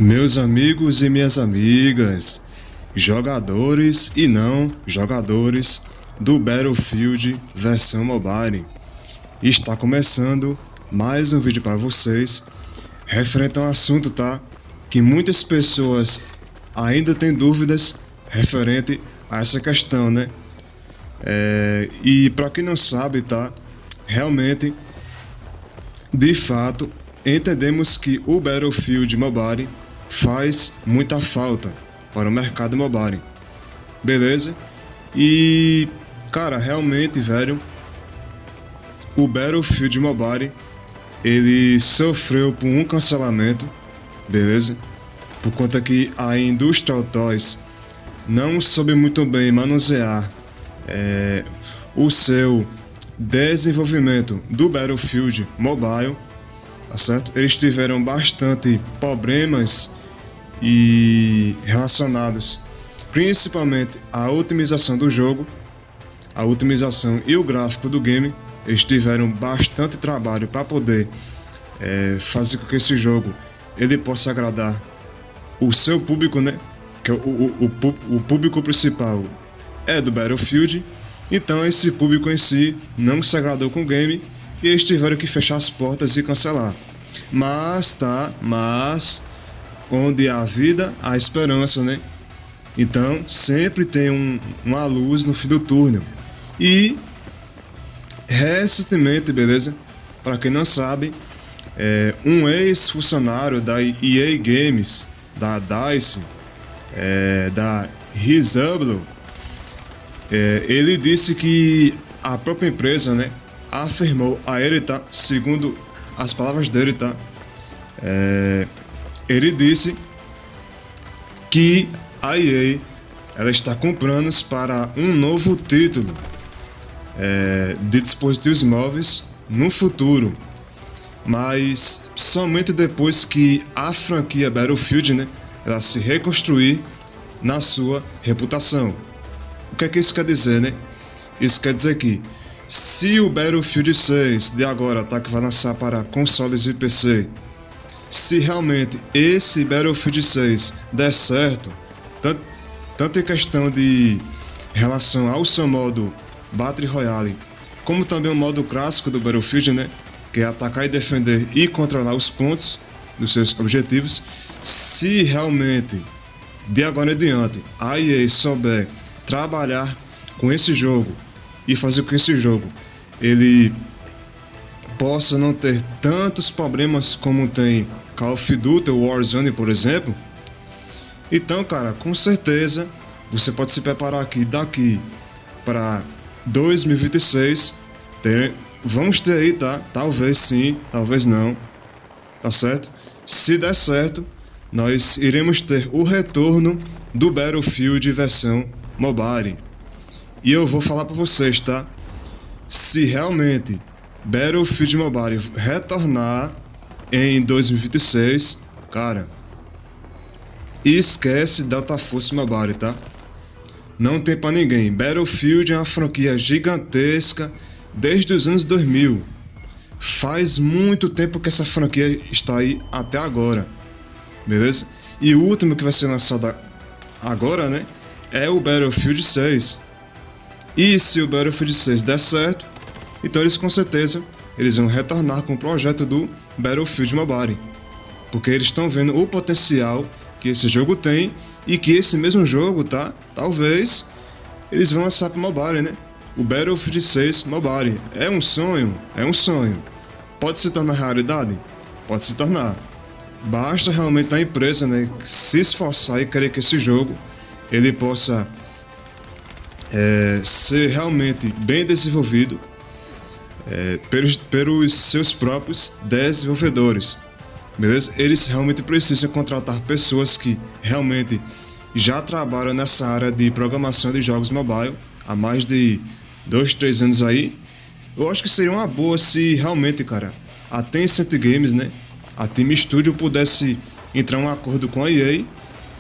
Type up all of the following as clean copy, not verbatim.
Meus amigos e minhas amigas, jogadores e não jogadores do Battlefield versão mobile, está começando mais um vídeo para vocês referente a um assunto, tá? Que muitas pessoas ainda têm dúvidas referente a essa questão, né? E para quem não sabe, tá? Realmente, de fato, entendemos que o Battlefield Mobile faz muita falta para o mercado mobile, beleza? E, cara, realmente, velho, o Battlefield Mobile, ele sofreu por um cancelamento, beleza? Por conta que a Industrial Toys não soube muito bem manusear o seu desenvolvimento do Battlefield Mobile, tá certo? Eles tiveram bastante problemas e relacionados principalmente à otimização do jogo, a otimização e o gráfico do game. Eles tiveram bastante trabalho para poder fazer com que esse jogo ele possa agradar o seu público, né? Que o público principal é do Battlefield. Então esse público em si não se agradou com o game e eles tiveram que fechar as portas e cancelar. Mas onde há vida, há esperança, né? Então sempre tem uma luz no fim do túnel. E recentemente, beleza? Para quem não sabe, um ex-funcionário da EA Games, da DICE, da Risablo, ele disse que a própria empresa, né, afirmou a ele, tá? Segundo as palavras dele, tá? Ele disse que a EA ela está com planos para um novo título de dispositivos móveis no futuro, mas somente depois que a franquia Battlefield, né, ela se reconstruir na sua reputação. O que é que isso quer dizer, né? Isso quer dizer que se o Battlefield 6 de agora, tá, que vai lançar para consoles e PC, se realmente esse Battlefield 6 der certo, tanto em questão de relação ao seu modo Battle Royale, como também o modo clássico do Battlefield, né, que é atacar e defender e controlar os pontos dos seus objetivos, se realmente de agora em diante a EA souber trabalhar com esse jogo e fazer com que esse jogo ele possa não ter tantos problemas como tem Call of Duty ou Warzone, por exemplo. Então, cara, com certeza você pode se preparar aqui daqui para 2026. Vamos ter aí, tá? Talvez sim, talvez não, tá certo? Se der certo, nós iremos ter o retorno do Battlefield versão mobile. E eu vou falar para vocês, tá? Se realmente Battlefield Mobile retornar em 2026, cara, esquece Delta Force Mobile, tá? Não tem pra ninguém. Battlefield é uma franquia gigantesca desde os anos 2000. Faz muito tempo que essa franquia está aí até agora, beleza? E o último que vai ser lançado agora, né, é o Battlefield 6. E se o Battlefield 6 der certo, então eles com certeza eles vão retornar com o projeto do Battlefield Mobile, porque eles estão vendo o potencial que esse jogo tem e que esse mesmo jogo, tá? Talvez eles vão lançar para mobile, né? O Battlefield 6 Mobile é um sonho, é um sonho. Pode se tornar realidade? Pode se tornar. Basta realmente a empresa, né, se esforçar e querer que esse jogo ele possa ser realmente bem desenvolvido pelos seus próprios desenvolvedores, beleza? Eles realmente precisam contratar pessoas que realmente já trabalham nessa área de programação de jogos mobile há mais de 2, 3 anos aí. Eu acho que seria uma boa se realmente, cara, a Tencent Games, né, a Team Studio pudesse entrar em um acordo com a EA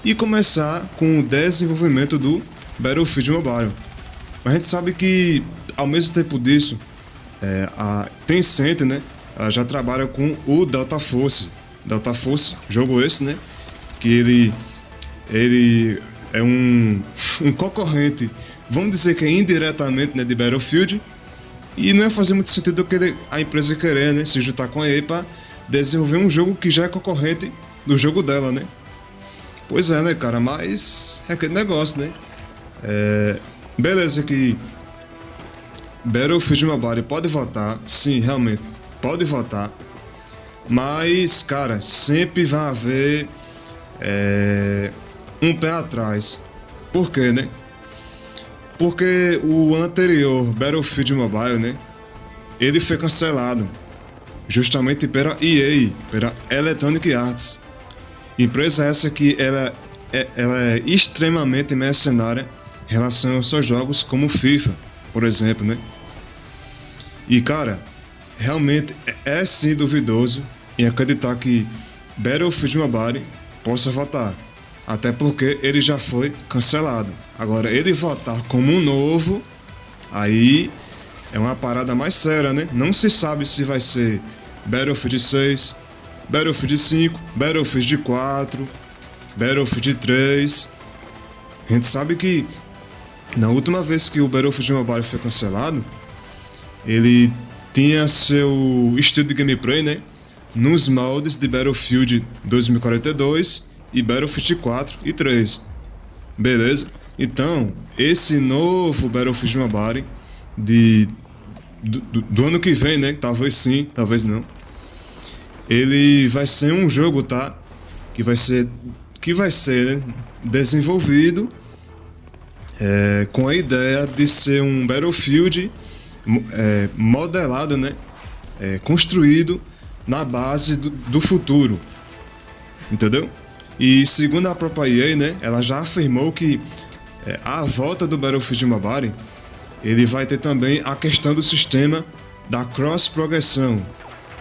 e começar com o desenvolvimento do Battlefield Mobile. Mas a gente sabe que, ao mesmo tempo disso, a Tencent, né, ela já trabalha com o Delta Force. Delta Force, jogo esse, né, que ele é um concorrente, vamos dizer que é indiretamente, né, de Battlefield, e não ia fazer muito sentido a empresa querer, né, se juntar com a EA para desenvolver um jogo que já é concorrente do jogo dela, né? Pois é, né, cara, mas é aquele negócio, né? Beleza que Battlefield Mobile pode votar, sim, realmente, pode votar, mas, cara, sempre vai haver um pé atrás. Por quê, né? Porque o anterior, Battlefield Mobile, né? Ele foi cancelado justamente pela EA, pela Electronic Arts. Empresa essa que ela é extremamente mercenária em relação aos seus jogos como FIFA, por exemplo, né? E, cara, realmente é sim duvidoso em acreditar que Battlefield Mobile possa votar. Até porque ele já foi cancelado. Agora, ele votar como um novo, aí é uma parada mais séria, né? Não se sabe se vai ser Battlefield 6, Battlefield 5, Battlefield 4, Battlefield 3. A gente sabe que na última vez que o Battlefield Mobile foi cancelado, ele tinha seu estilo de gameplay, né, nos moldes de Battlefield 2042 e Battlefield 4 e 3. Beleza? Então, esse novo Battlefield Mobile do ano que vem, né? Talvez sim, talvez não. Ele vai ser um jogo, tá? Que vai ser né, desenvolvido com a ideia de ser um Battlefield modelado, né? Construído na base do futuro. Entendeu? E segundo a própria EA, né? Ela já afirmou que a volta do Battlefield Mobile ele vai ter também a questão do sistema da cross-progressão.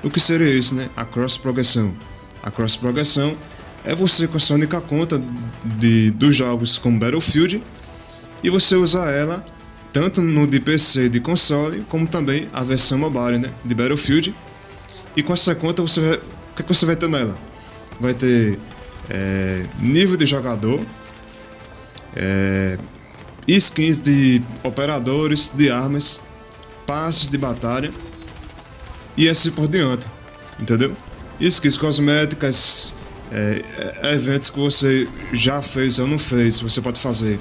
O que seria isso, né? A cross-progressão. A cross-progressão é você com a sua única conta dos jogos como Battlefield e você usar ela tanto no de PC de console como também a versão mobile, né? De Battlefield. E com essa conta o que você vai ter nela? Vai ter nível de jogador, skins de operadores, de armas, passes de batalha e assim por diante, entendeu? Skins cosméticas, eventos que você já fez ou não fez, você pode fazer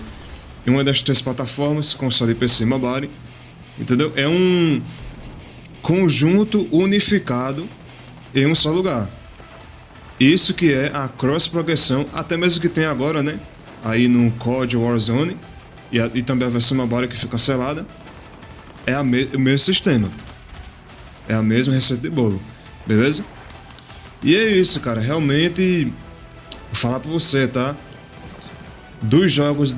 em uma das três plataformas, console, PC e mobile, entendeu? É um conjunto unificado em um só lugar. Isso que é a cross-progressão, até mesmo que tem agora, né? Aí no COD Warzone e também a versão mobile que foi cancelada, é o mesmo sistema. É a mesma receita de bolo, beleza? E é isso, cara. Realmente, vou falar pra você, tá? Dos jogos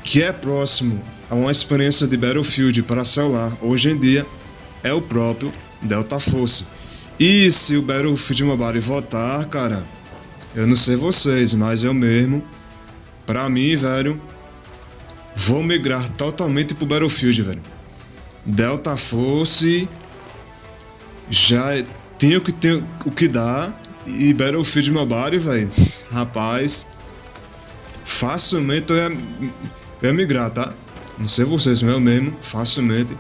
que é próximo a uma experiência de Battlefield para celular hoje em dia é o próprio Delta Force. E se o Battlefield Mobile voltar, cara, eu não sei vocês, mas eu mesmo, pra mim, velho, vou migrar totalmente pro Battlefield, velho. Delta Force já tem o que dá e Battlefield Mobile, velho, rapaz, facilmente eu ia migrar, tá? Não sei vocês, mas eu mesmo, facilmente.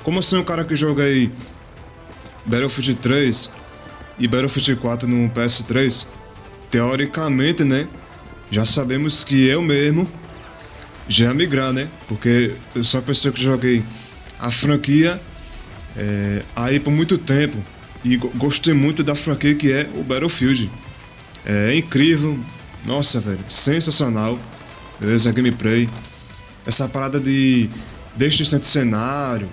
Como assim um cara que joguei Battlefield 3 e Battlefield 4 no PS3, teoricamente, né, já sabemos que eu mesmo já ia migrar, né, porque eu sou a pessoa que joguei a franquia aí por muito tempo e gostei muito da franquia que é o Battlefield. É incrível, nossa, velho, sensacional, beleza, gameplay, essa parada de destruição de cenário,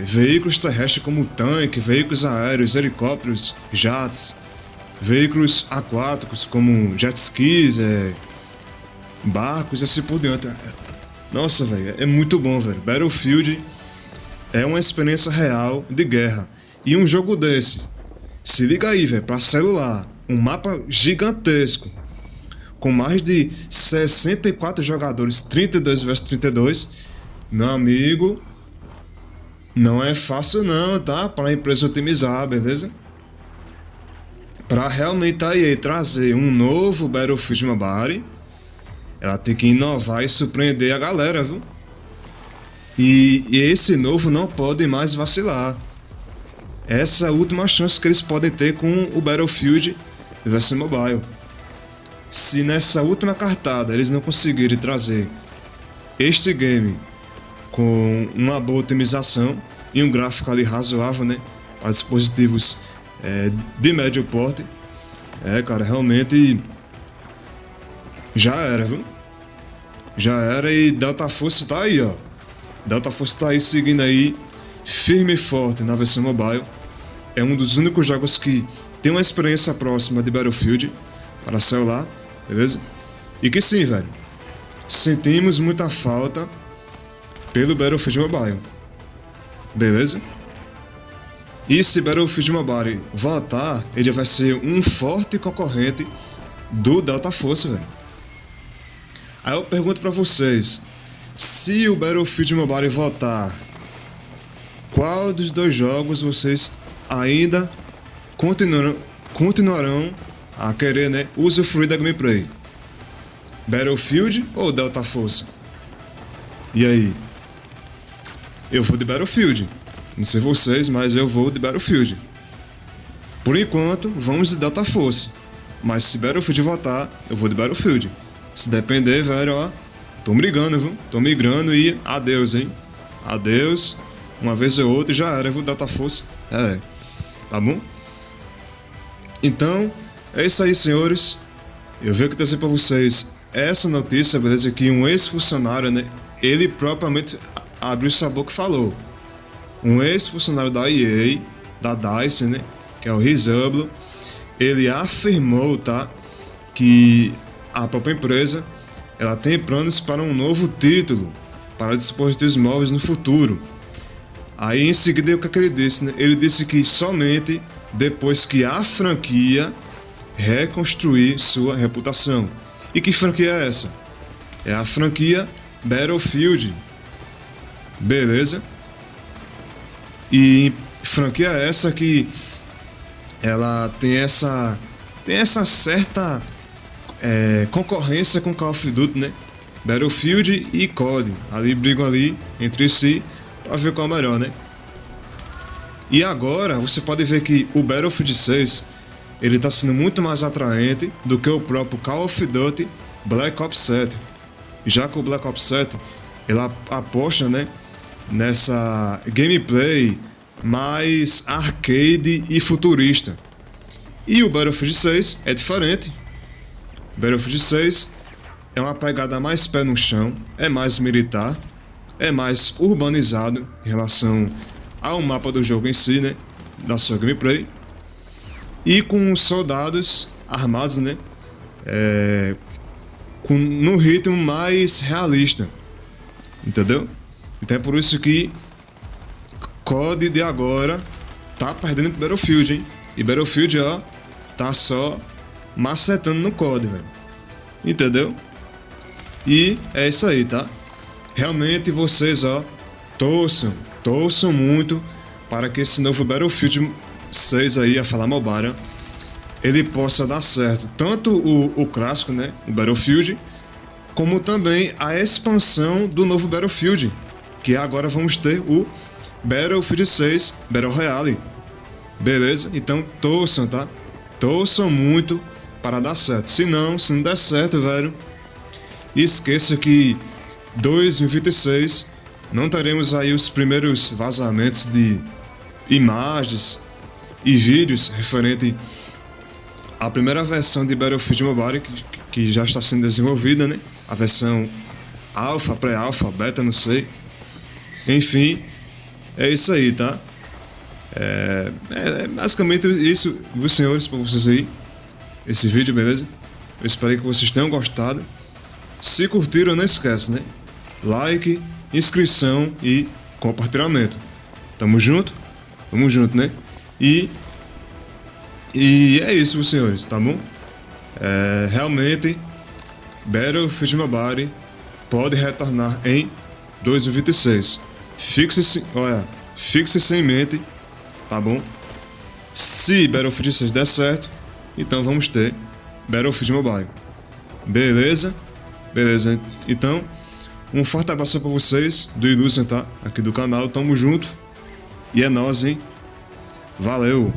veículos terrestres como tanque, veículos aéreos, helicópteros, jatos, veículos aquáticos como jet skis, barcos e assim por diante. Nossa, velho, é muito bom, velho. Battlefield é uma experiência real de guerra. E um jogo desse, se liga aí, velho, pra celular, um mapa gigantesco, com mais de 64 jogadores, 32 vs 32, meu amigo, não é fácil não, tá? Para a empresa otimizar, beleza? para realmente a EA trazer um novo Battlefield Mobile, ela tem que inovar e surpreender a galera, viu? E esse novo não pode mais vacilar. Essa é a última chance que eles podem ter com o Battlefield versão mobile. Se nessa última cartada eles não conseguirem trazer este game com uma boa otimização e um gráfico ali razoável, né, para dispositivos de médio porte, cara, realmente já era, viu? Já era. E Delta Force tá aí, ó. Delta Force tá aí seguindo aí firme e forte na versão mobile. É um dos únicos jogos que tem uma experiência próxima de Battlefield para celular, beleza? E que sim, velho, sentimos muita falta pelo Battlefield Mobile, beleza? E se Battlefield Mobile voltar, ele vai ser um forte concorrente do Delta Force, velho. Aí eu pergunto pra vocês, se o Battlefield Mobile voltar, qual dos dois jogos vocês ainda continuarão a querer, né, usufruir da gameplay? Battlefield ou Delta Force? E aí? Eu vou de Battlefield. Não sei vocês, mas eu vou de Battlefield. Por enquanto, vamos de Delta Force. Mas se Battlefield voltar, eu vou de Battlefield. Se depender, velho, ó, tô migrando, viu? Tô migrando e adeus, hein? Adeus. Uma vez ou outra já era, viu? Delta Force. Tá bom? Então, é isso aí, senhores. Eu venho aqui trazer pra vocês essa notícia, beleza? Que um ex-funcionário, né? Ele propriamente abriu sua boca e falou. Um ex-funcionário da EA, da DICE, né? Que é o Rizablo. Ele afirmou, tá? Que a própria empresa, ela tem planos para um novo título para dispositivos móveis no futuro. Aí em seguida, o que ele disse, né? Ele disse que somente depois que a franquia reconstruir sua reputação. E que franquia é essa? É a franquia Battlefield. Beleza? E franquia essa que ela tem essa certa concorrência com Call of Duty, né? Battlefield e COD ali brigam ali entre si para ver qual é o melhor, né? E agora você pode ver que o Battlefield 6 ele está sendo muito mais atraente do que o próprio Call of Duty Black Ops 7. Já que o Black Ops 7 ela aposta, né, nessa gameplay mais arcade e futurista. E o Battlefield 6 é diferente. Battlefield 6 é uma pegada mais pé no chão, é mais militar, é mais urbanizado em relação ao mapa do jogo em si, né, da sua gameplay. E com soldados armados, né, no ritmo mais realista, entendeu? Então é por isso que COD de agora tá perdendo pro Battlefield, hein? E Battlefield, ó, tá só macetando no COD, velho. Entendeu? E é isso aí, tá? Realmente vocês, ó, torçam muito para que esse novo Battlefield 6 aí, a falar mobile, ele possa dar certo. Tanto o clássico, né, o Battlefield, como também a expansão do novo Battlefield, que agora vamos ter o Battlefield 6 Battle Royale. Beleza? Então torçam, tá? Torçam muito para dar certo. Se não der certo, velho, esqueça que 2026 não teremos aí os primeiros vazamentos de imagens e vídeos referente à primeira versão de Battlefield Mobile que já está sendo desenvolvida, né? A versão alfa, pré-alfa, beta, não sei. Enfim, é isso aí, tá? Basicamente isso, meus senhores, para vocês aí, esse vídeo, beleza? Eu espero que vocês tenham gostado. Se curtiram, não esquece, né? Like, inscrição e compartilhamento. Tamo junto? Tamo junto, né? E é isso, meus senhores, tá bom? Realmente, Battlefield Mobile pode retornar em 2026. Fixe-se em mente, tá bom? Se Battlefield 6 der certo, então vamos ter Battlefield Mobile. Beleza? Beleza. Então, um forte abraço pra vocês do Illusion, tá? Aqui do canal, tamo junto. E é nóis, hein? Valeu!